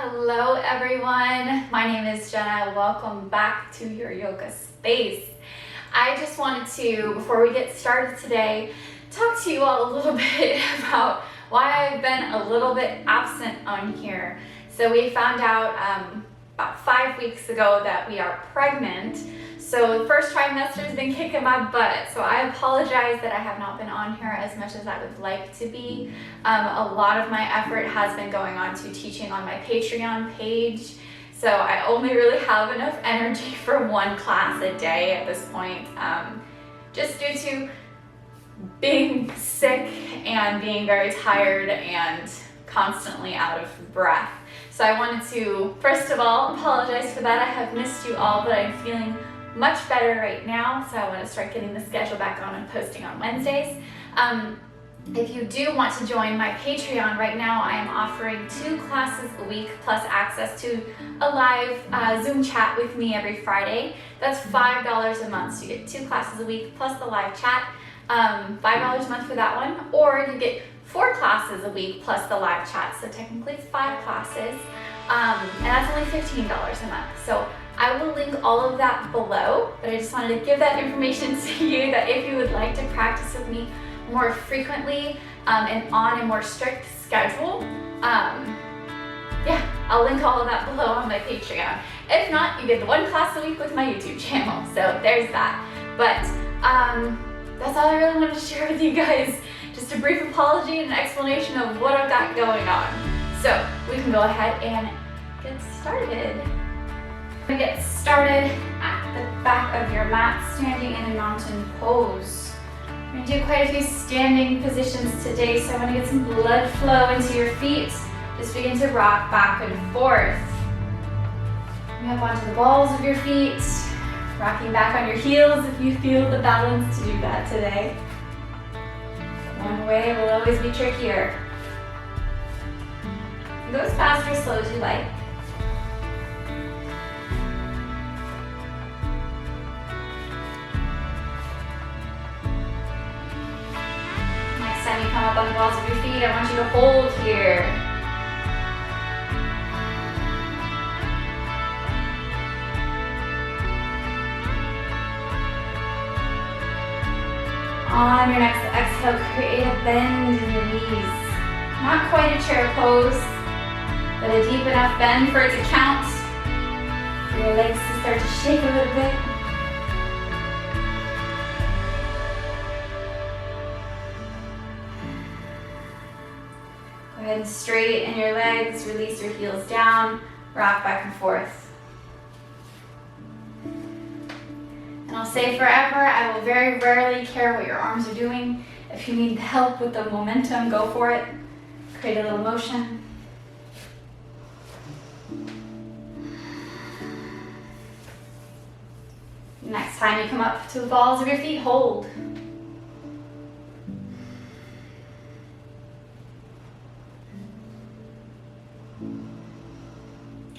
Hello everyone, my name is Jenna. Welcome back to your yoga space. I just wanted to, before we get started today, talk to you all a little bit about why I've been a little bit absent on here. So we found out about 5 weeks ago that we are pregnant. So the first trimester has been kicking my butt. So I apologize that I have not been on here as much as I would like to be. A lot of my effort has been going on to teaching on my Patreon page. So I only really have enough energy for one class a day at this point, just due to being sick and being very tired and constantly out of breath. So I wanted to, first of all, apologize for that. I have missed you all, but I'm feeling much better right now, so I want to start getting the schedule back on and posting on Wednesdays. If you do want to join my Patreon right now, I am offering 2 classes a week plus access to a live Zoom chat with me every Friday. That's $5 a month, so you get 2 classes a week plus the live chat. $5 a month for that one, or you get 4 classes a week plus the live chat, so technically it's 5 classes, and that's only $15 a month. So I will link all of that below, but I just wanted to give that information to you that if you would like to practice with me more frequently and on a more strict schedule, I'll link all of that below on my Patreon. If not, you get the 1 class a week with my YouTube channel, so there's that. But that's all I really wanted to share with you guys. Just a brief apology and an explanation of what I've got going on. So we can go ahead and get started. We get started at the back of your mat, standing in a mountain pose. We're going to do quite a few standing positions today, so I want to get some blood flow into your feet. Just begin to rock back and forth. Bring up onto the balls of your feet, rocking back on your heels if you feel the balance to do that today. One way will always be trickier. Go as fast or slow as you like. Next time you come up on the balls of your feet, I want you to hold here. On your next exhale, create a bend in your knees. Not quite a chair pose, but a deep enough bend for it to count. For your legs to start to shake a little bit. Go ahead and straighten your legs, release your heels down, rock back and forth. And I'll say forever, I will very rarely care what your arms are doing. If you need help with the momentum, go for it. Create a little motion. Next time you come up to the balls of your feet, hold.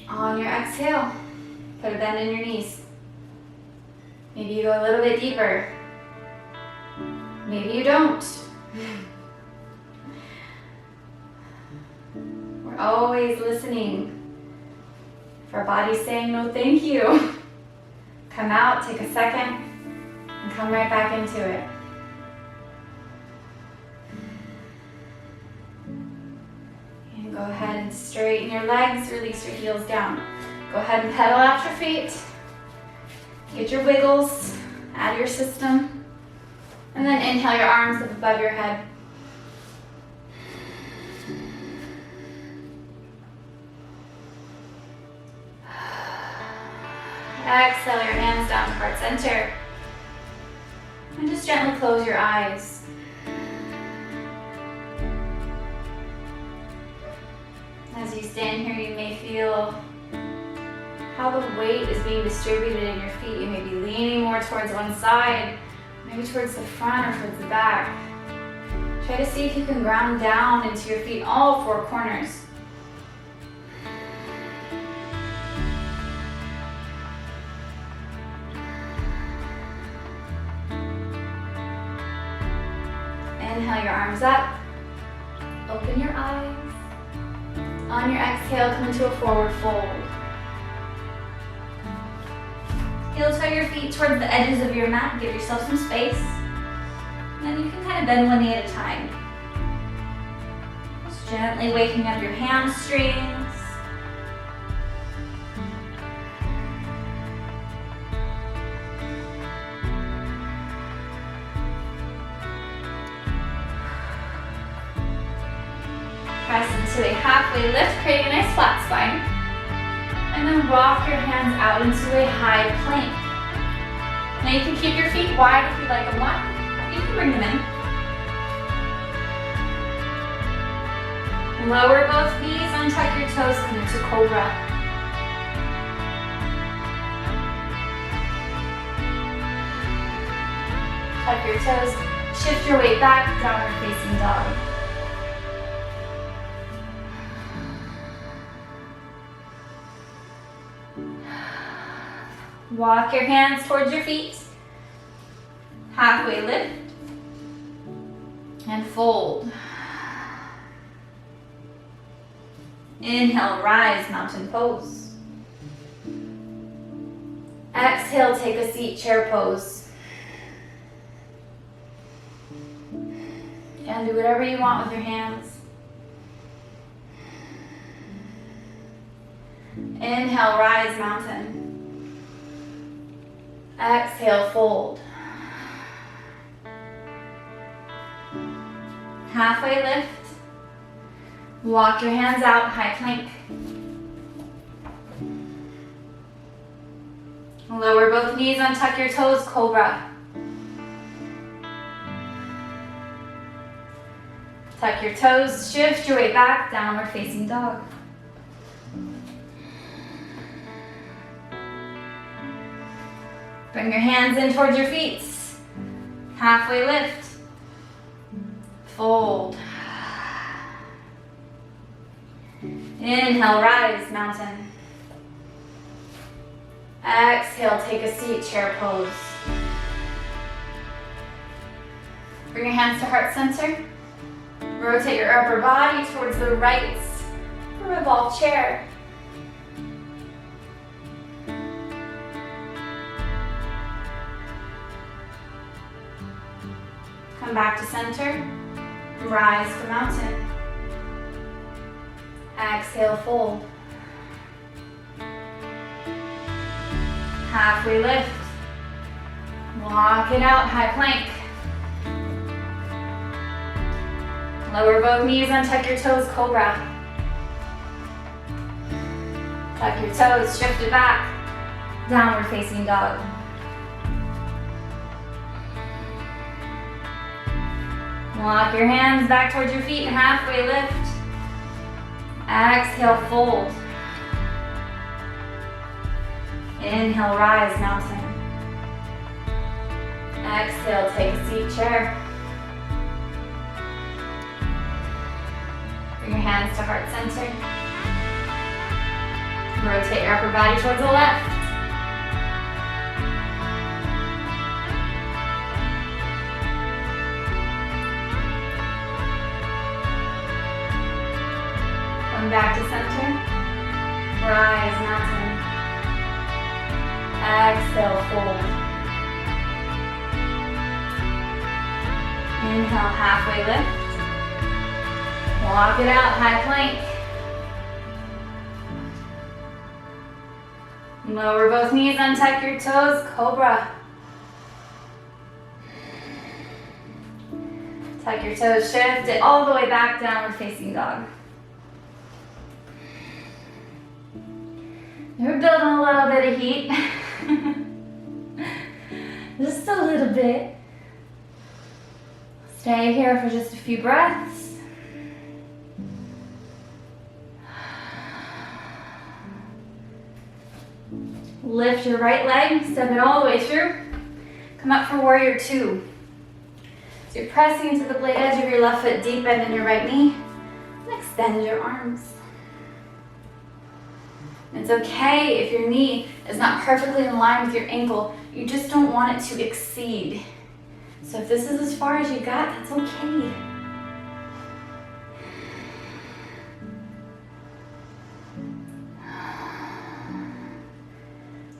On your exhale, put a bend in your knees. Maybe you go a little bit deeper. Maybe you don't. We're always listening. If our body's saying no thank you, come out, take a second, and come right back into it. And go ahead and straighten your legs, release your heels down. Go ahead and pedal out your feet. Get your wiggles out of your system. And then inhale your arms up above your head. Exhale your hands down to heart center. And just gently close your eyes. As you stand here, you may feel how the weight is being distributed in your feet. You may be leaning more towards one side, maybe towards the front or towards the back. Try to see if you can ground down into your feet, all 4 corners. Inhale your arms up. Open your eyes. On your exhale, come into a forward fold. Heel toe your feet towards the edges of your mat. Give yourself some space. And then you can kind of bend one knee at a time. Just gently waking up your hamstrings. Press into a halfway lift, creating a nice flat spine. And then walk your hands out into a high plank. Now you can keep your feet wide if you like them wide. You can bring them in. Lower both knees, untuck your toes, come into cobra. Tuck your toes, shift your weight back, downward facing dog. Walk your hands towards your feet. Halfway lift. And fold. Inhale, rise, mountain pose. Exhale, take a seat, chair pose. And do whatever you want with your hands. Inhale, rise, mountain. Exhale, fold. Halfway lift. Walk your hands out, high plank. Lower both knees, untuck your toes, cobra. Tuck your toes, shift your weight back, downward facing dog. Bring your hands in towards your feet. Halfway lift. Fold. Inhale, rise, mountain. Exhale, take a seat, chair pose. Bring your hands to heart center. Rotate your upper body towards the right for revolve chair. Come back to center. Rise for mountain. Exhale, fold. Halfway lift. Walk it out, high plank. Lower both knees, untuck your toes, cobra. Tuck your toes, shift it back. Downward facing dog. Walk your hands back towards your feet, halfway lift. Exhale, fold. Inhale, rise, mountain. Exhale, take a seat, chair. Bring your hands to heart center. Rotate your upper body towards the left. Come back to center. Rise, mountain. Exhale, fold. Inhale, halfway lift. Walk it out, high plank. Lower both knees, untuck your toes, cobra. Tuck your toes, shift it all the way back, downward facing dog. We're building a little bit of heat. Just a little bit. Stay here for just a few breaths. Lift your right leg, step it all the way through. Come up for warrior two. So you're pressing into the blade edge of your left foot, deep bend in your right knee. And extend your arms. It's okay if your knee is not perfectly in line with your ankle. You just don't want it to exceed. So if this is as far as you got, that's okay.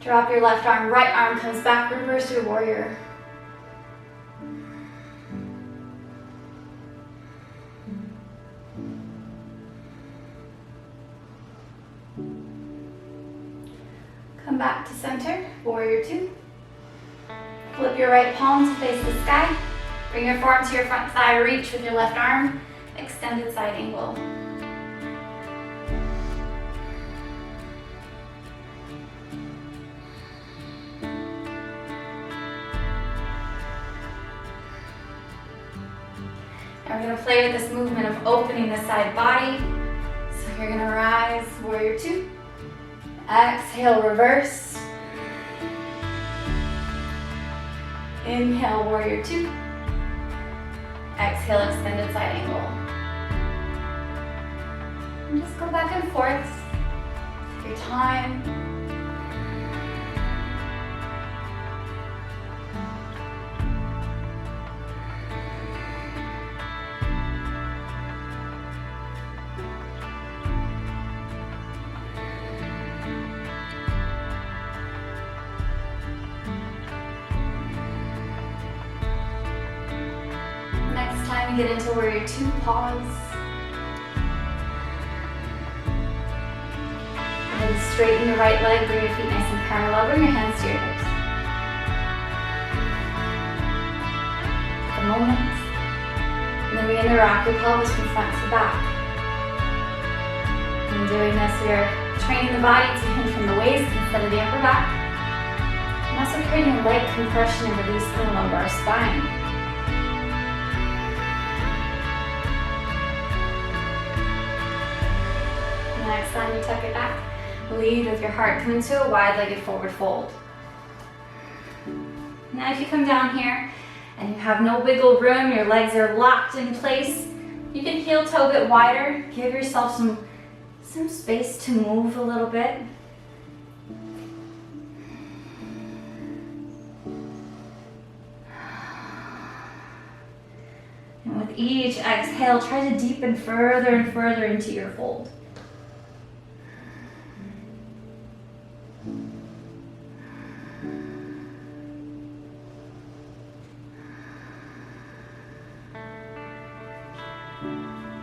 Drop your left arm, right arm comes back, reverse your warrior. Come back to center, warrior two. Flip your right palm to face the sky. Bring your forearm to your front thigh, reach with your left arm, extended side angle. Now we're going to play with this movement of opening the side body. So you're going to rise, warrior two. Exhale, reverse. Inhale, warrior two. Exhale, extended side angle. And just go back and forth. Take your time. Get into warrior two, pause. And then straighten your right leg, bring your feet nice and parallel, bring your hands to your hips. Take a moment. And then begin to rock your pelvis from front to back. In doing this, we are training the body to hinge from the waist instead of the upper back. And also creating a light compression and release in the lumbar spine. Next time you tuck it back, lead with your heart. Come into a wide-legged forward fold. Now if you come down here and you have no wiggle room, your legs are locked in place, you can heel toe a bit wider. Give yourself some space to move a little bit. And with each exhale, try to deepen further and further into your fold.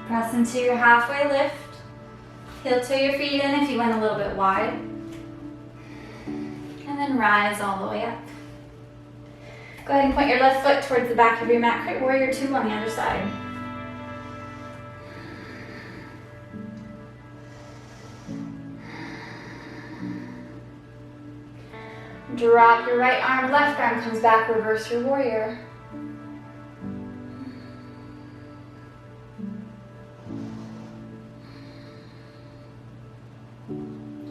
Press into your halfway lift. Heel toe your feet in if you went a little bit wide. And then rise all the way up. Go ahead and point your left foot towards the back of your mat. Create warrior two on the other side. Drop your right arm, left arm comes back, reverse your warrior.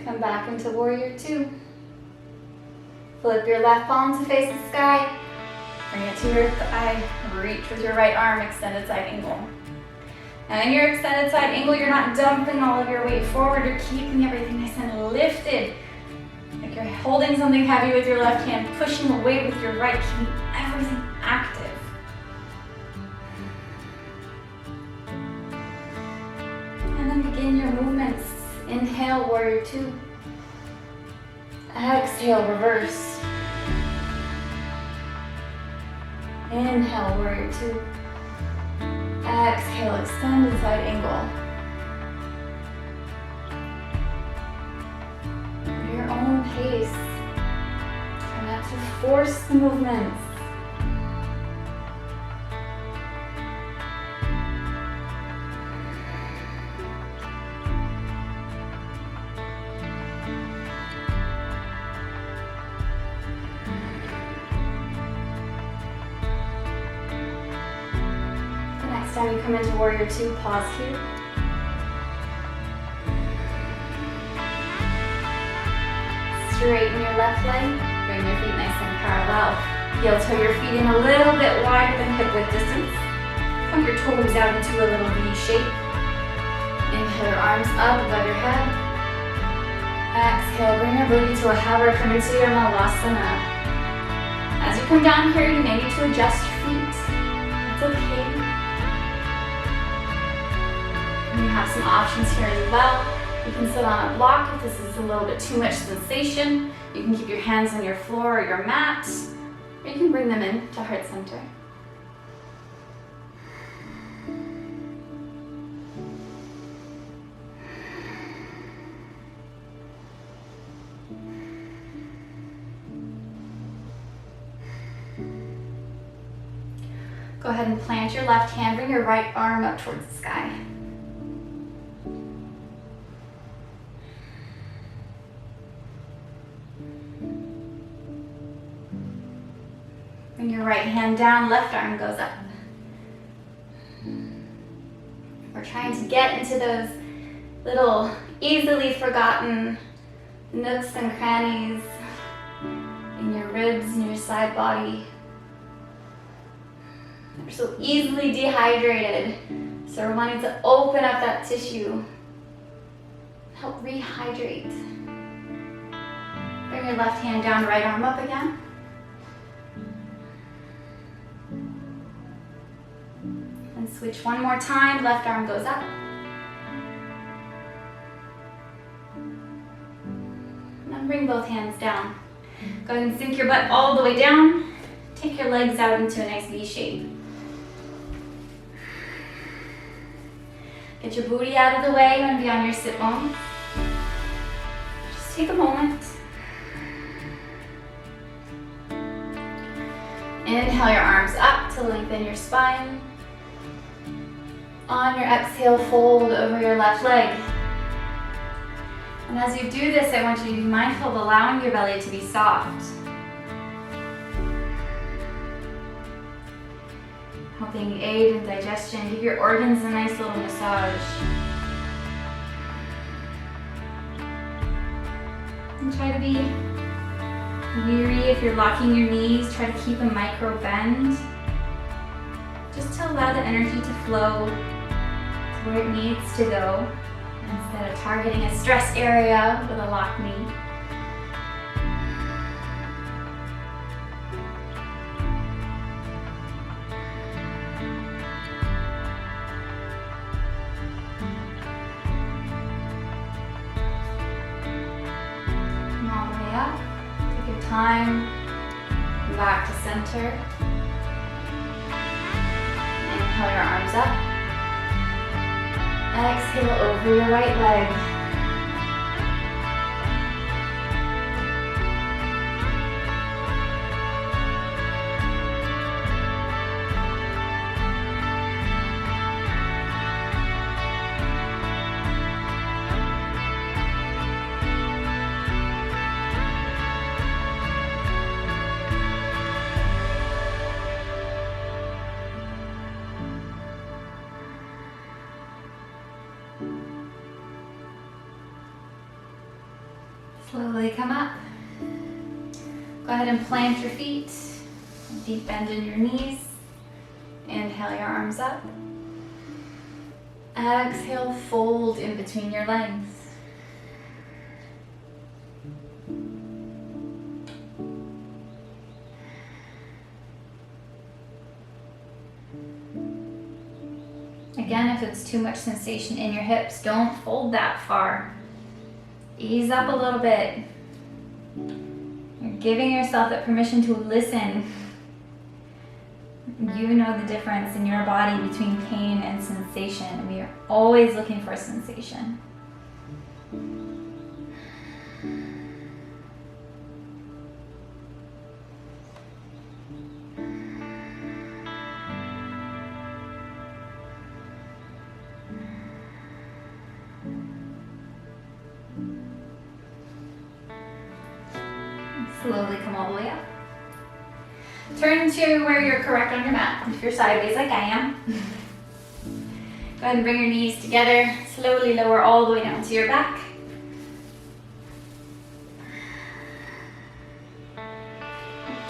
Come back into warrior two. Flip your left palm to face the sky. Bring it to your thigh. Reach with your right arm, extended side angle. Now in your extended side angle, you're not dumping all of your weight forward. You're keeping everything nice and lifted. Like you're holding something heavy with your left hand, pushing away with your right, keeping everything active. And then begin your movements. Inhale, warrior two. Exhale, reverse. Inhale, warrior two. Exhale, extended side angle. At your own pace. Try not to force the movements. Next time you come into warrior two, pause here. Straighten your left leg, bring your feet nice and parallel. Heel toe your feet in a little bit wider than hip width distance. Point your toes out into a little V shape. Inhale your arms up above your head. Exhale, bring your booty to a hover, come into your Malasana. As you come down here, you may need to adjust your feet. That's okay. You have some options here as well. You can sit on a block if this is a little bit too much sensation. You can keep your hands on your floor or your mat, or you can bring them in to heart center. Go ahead and plant your left hand, bring your right arm up towards the sky. Bring your right hand down, left arm goes up. We're trying to get into those little easily forgotten nooks and crannies in your ribs and your side body. We're so easily dehydrated, so we're wanting to open up that tissue, help rehydrate. Bring your left hand down, right arm up again. And switch one more time, left arm goes up. And then bring both hands down. Go ahead and sink your butt all the way down. Take your legs out into a nice V shape. Get your booty out of the way. You want to be on your sit bones. Just take a moment. Inhale your arms up to lengthen your spine. On your exhale, fold over your left leg. And as you do this, I want you to be mindful of allowing your belly to be soft. Helping aid in digestion. Give your organs a nice little massage. And try to be weary if you're locking your knees. Try to keep a micro bend. Just to allow the energy to flow to where it needs to go, instead of targeting a stress area with a locked knee. Time, back to center. Inhale your arms up. Exhale over your right leg. Slowly come up. Go ahead and plant your feet. Deep bend in your knees. Inhale your arms up. Exhale, fold in between your legs. Again, if it's too much sensation in your hips, don't fold that far. Ease up a little bit. You're giving yourself that permission to listen. You know the difference in your body between pain and sensation. We are always looking for sensation. Slowly come all the way up. Turn to where you're correct on your mat. If you're sideways like I am, go ahead and bring your knees together. Slowly lower all the way down to your back.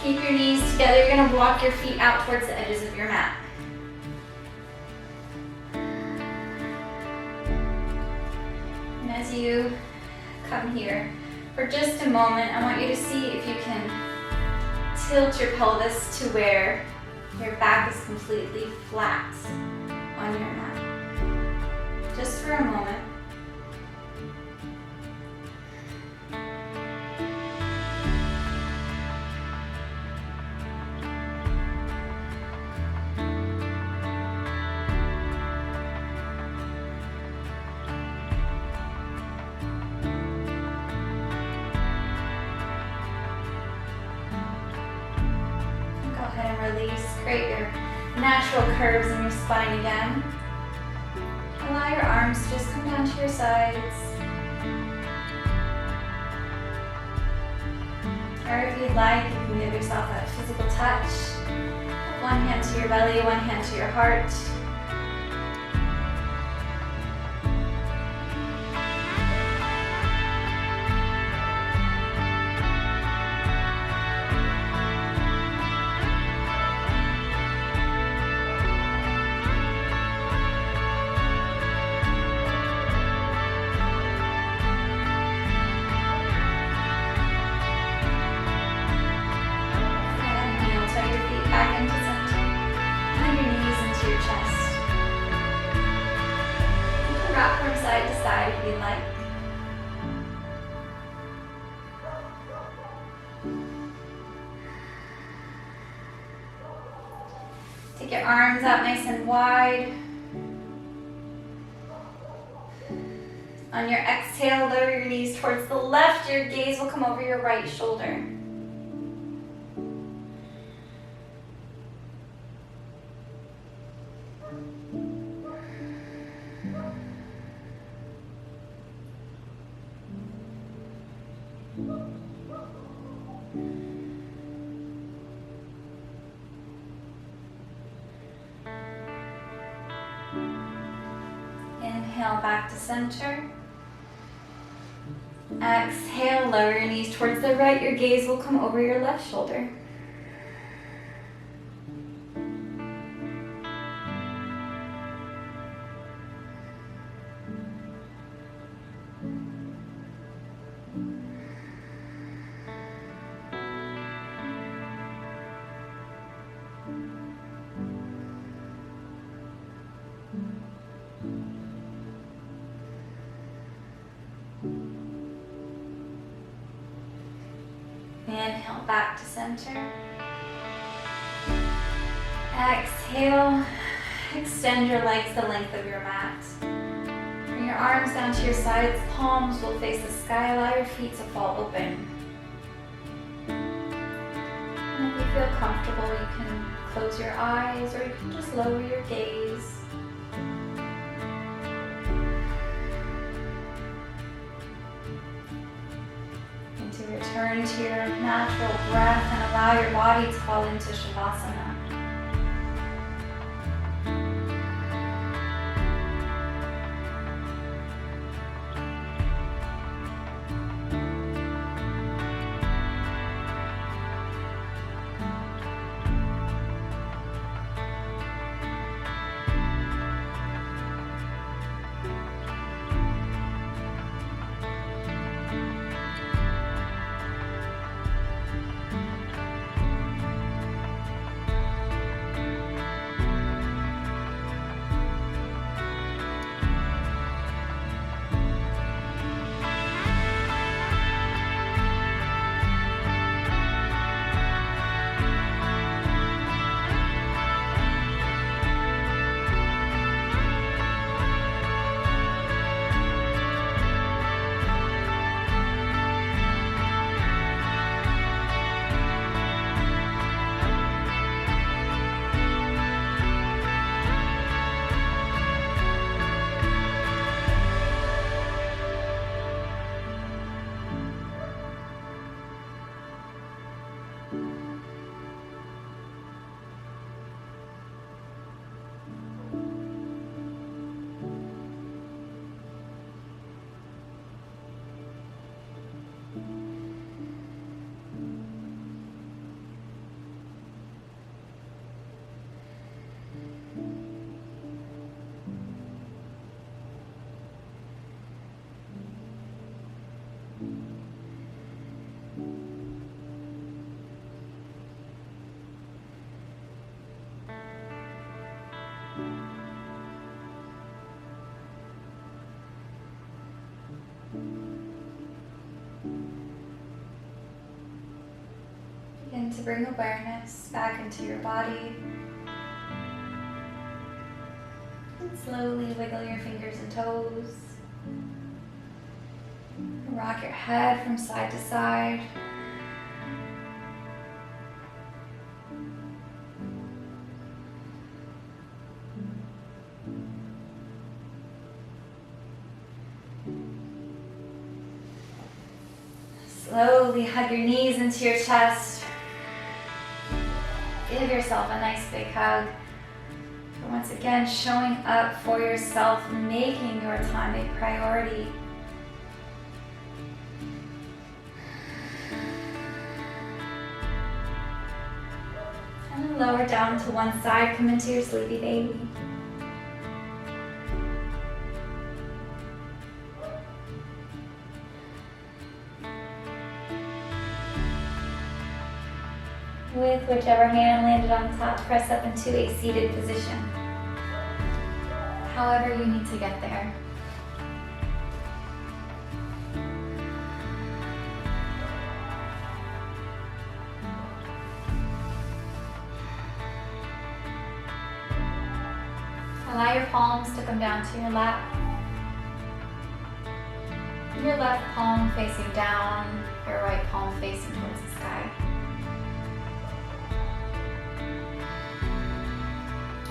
Keep your knees together. You're going to walk your feet out towards the edges of your mat. And as you come here, for just a moment, I want you to see if you can tilt your pelvis to where your back is completely flat on your mat. Just for a moment. create your natural curves in your spine again. Allow your arms to just come down to your sides. Or if you'd like, you can give yourself a physical touch. One hand to your belly, one hand to your heart. Side to side if you'd like. Take your arms out nice and wide. On your exhale, lower your knees towards the left. Your gaze will come over your right shoulder. Inhale back to center. Exhale, lower your knees towards the right. Your gaze will come over your left shoulder. Inhale back to center. Exhale, extend your legs the length of your mat. Bring your arms down to your sides, palms will face the sky, allow your feet to fall open. And if you feel comfortable, you can close your eyes or you can just lower your gaze. Return to your natural breath and allow your body to fall into Shavasana. Begin to bring awareness back into your body. And slowly wiggle your fingers and toes. Rock your head from side to side. Slowly hug your knees into your chest. Give yourself a nice big hug. And once again, showing up for yourself, making your time a priority. And then lower down to one side, come into your sleepy baby. With whichever hand landed on top, press up into a seated position. However you need to get there. Allow your palms to come down to your lap. Your left palm facing down, your right palm facing towards the sky.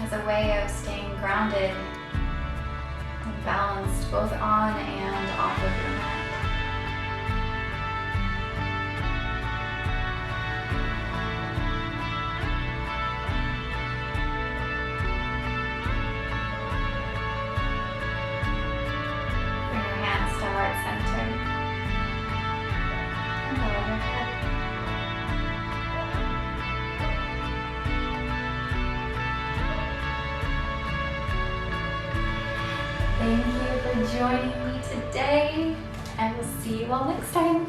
As a way of staying grounded and balanced both on and off of your mat. Bring your hands to heart center and lower your head. Thank you for joining me today, and we'll see you all next time.